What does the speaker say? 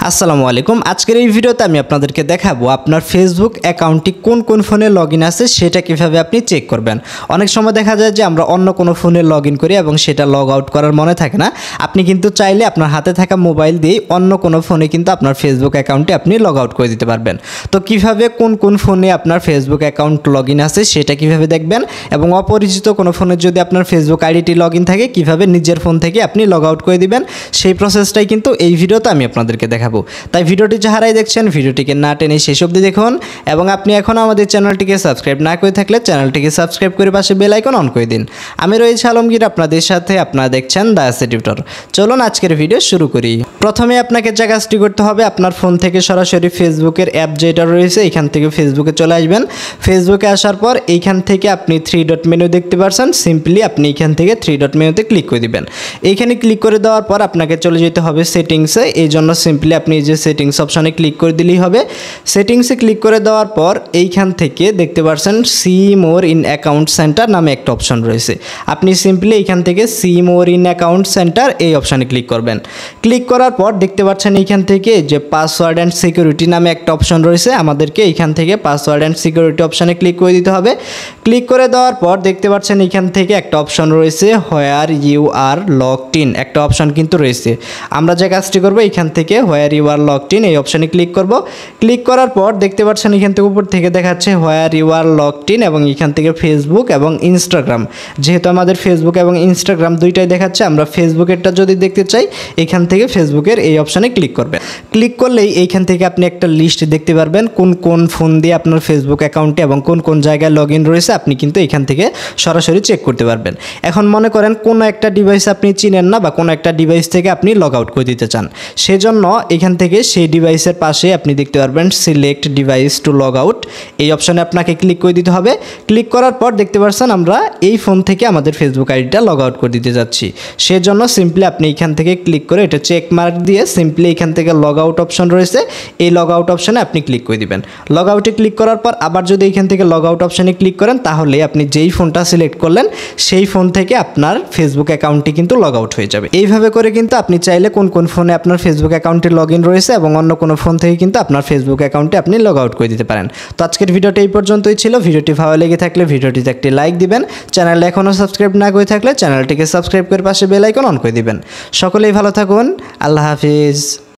আসসালামু আলাইকুম। আজকের এই ভিডিওতে আমি আপনাদেরকে দেখাবো আপনার ফেসবুক অ্যাকাউন্টটি কোন কোন ফোনে লগইন আছে সেটা কিভাবে আপনি চেক করবেন। অনেক সময় দেখা যায় যে আমরা অন্য কোনো ফোনে লগইন করি এবং সেটা লগ আউট করার মনে থাকে না। আপনি কিন্তু চাইলে আপনার হাতে থাকা মোবাইল দিয়ে অন্য কোনো ফোনে কিন্তু আপনার ফেসবুক অ্যাকাউন্টে আপনি লগ আউট করে দিতে পারবেন। তো কিভাবে কোন কোন ফোনে আপনার ফেসবুক অ্যাকাউন্ট লগইন আছে সেটা কিভাবে দেখবেন এবং অপরিচিত কোনো ফোনে যদি আপনার ফেসবুক আইডিটি লগইন থাকে কিভাবে নিজের ফোন থেকে আপনি লগ আউট করে দিবেন সেই প্রসেসটাই কিন্তু এই ভিডিওতে আমি আপনাদেরকে দেখাবো। তাই ভিডিওটি যারাই দেখছেন ভিডিওটিকে না টেনে শেষ অবধি দেখুন এবং আপনি এখনও আমাদের চ্যানেলটিকে সাবস্ক্রাইব না করে থাকলে চ্যানেলটিকে সাবস্ক্রাইব করে পাশে বেল আইকন অন করে দিন। আমি রয়েছি আলমগীর আপনাদের সাথে, আপনারা দেখছেন দ্য অ্যাসেট টিউটর। চলুন আজকের ভিডিও শুরু করি। প্রথমে আপনাকে যে কাজটি করতে হবে, আপনার ফোন থেকে সরাসরি ফেসবুকের অ্যাপ যেটা রয়েছে এখান থেকে ফেসবুকে চলে আসবেন। ফেসবুকে আসার পর এইখান থেকে আপনি 3 ডট মেনু দেখতে পাচ্ছেন। সিম্পলি আপনি এখান থেকে 3 ডট মেনুতে ক্লিক করে দিবেন। এইখানে ক্লিক করে দেওয়ার পর আপনাকে চলে যেতে হবে সেটিংসে। এই জন্য সিম্পলি আপনি যে সেটিংস অপশানে ক্লিক করে দিলেই হবে। সেটিংসে ক্লিক করে দেওয়ার পর এইখান থেকে দেখতে পাচ্ছেন see more in account centre নামে একটা অপশন রয়েছে। আপনি সিম্পলি এইখান থেকে see more in account centre এই অপশানে ক্লিক করবেন। ক্লিক করার পর দেখতে পাচ্ছেন এইখান থেকে যে পাসওয়ার্ড অ্যান্ড সিকিউরিটি নামে একটা অপশন রয়েছে। আমাদেরকে এইখান থেকে পাসওয়ার্ড অ্যান্ড সিকিউরিটি অপশানে ক্লিক করে দিতে হবে। ক্লিক করে দেওয়ার পর দেখতে পাচ্ছেন এইখান থেকে একটা অপশন রয়েছে where you are logged in, একটা অপশন কিন্তু রয়েছে। আমরা যে কাজটি করবো এইখান থেকে where you are logged in এই অপশানে ক্লিক করব। ক্লিক করার পর দেখতে পাচ্ছেন এখান থেকে উপর থেকে দেখাচ্ছে where you are logged in এবং এখান থেকে ফেসবুক এবং ইনস্টাগ্রাম। যেহেতু আমাদের ফেসবুক এবং ইনস্টাগ্রাম দুইটাই দেখাচ্ছে, আমরা ফেসবুকেরটা যদি দেখতে চাই এখান থেকে ফেসবুকের এই অপশানে ক্লিক করবেন। ক্লিক করলেই এইখান থেকে আপনি একটা লিস্ট দেখতে পারবেন কোন কোন ফোন দিয়ে আপনার ফেসবুক অ্যাকাউন্টে এবং কোন কোন জায়গায় লগ ইন রয়েছে আপনি কিন্তু এখান থেকে সরাসরি চেক করতে পারবেন। এখন মনে করেন কোনো একটা ডিভাইস আপনি চিনেন না বা কোনো একটা ডিভাইস থেকে আপনি লগ আউট করে দিতে চান, সেজন্য এখান থেকে সেই ডিভাইসের পাশে আপনি দেখতে পারবেন select device to log out এই অপশানে আপনাকে ক্লিক করে দিতে হবে। ক্লিক করার পর দেখতে পাচ্ছেন আমরা এই ফোন থেকে আমাদের ফেসবুক আইডিটা লগ আউট করে দিতে যাচ্ছি। সেজন্য সিম্পলি আপনি এখান থেকে ক্লিক করে এটা চেক মার্ক দিয়ে সিম্পলি এখান থেকে লগ আউট অপশন রয়েছে এই লগ আউট অপশানে আপনি ক্লিক করে দিবেন। লগ আউটে ক্লিক করার পর আবার যদি এখান থেকে লগ আউট অপশানে ক্লিক করেন তাহলে আপনি যেই ফোনটা সিলেক্ট করলেন সেই ফোন থেকে আপনার ফেসবুক অ্যাকাউন্টটি কিন্তু লগ আউট হয়ে যাবে। এইভাবে করে কিন্তু আপনি চাইলে কোন কোন ফোনে আপনার ফেসবুক অ্যাকাউন্টে লগ ইন রয়েছে এবং অন্য কোনো ফোন থেকে কিন্তু আপনার ফেসবুক অ্যাকাউন্টে আপনি লগ আউট করে দিতে পারেন। তো আজকের ভিডিওটা এই পর্যন্তই ছিল। ভিডিওটি ভালো লেগে থাকলে ভিডিওটিতে একটি লাইক দিবেন। চ্যানেলে এখনও সাবস্ক্রাইব না করে থাকলে চ্যানেলটিকে সাবস্ক্রাইব করে পাশে বেল আইকন অন করে দিবেন। সকলেই ভালো থাকুন। আল্লাহ হাফিজ।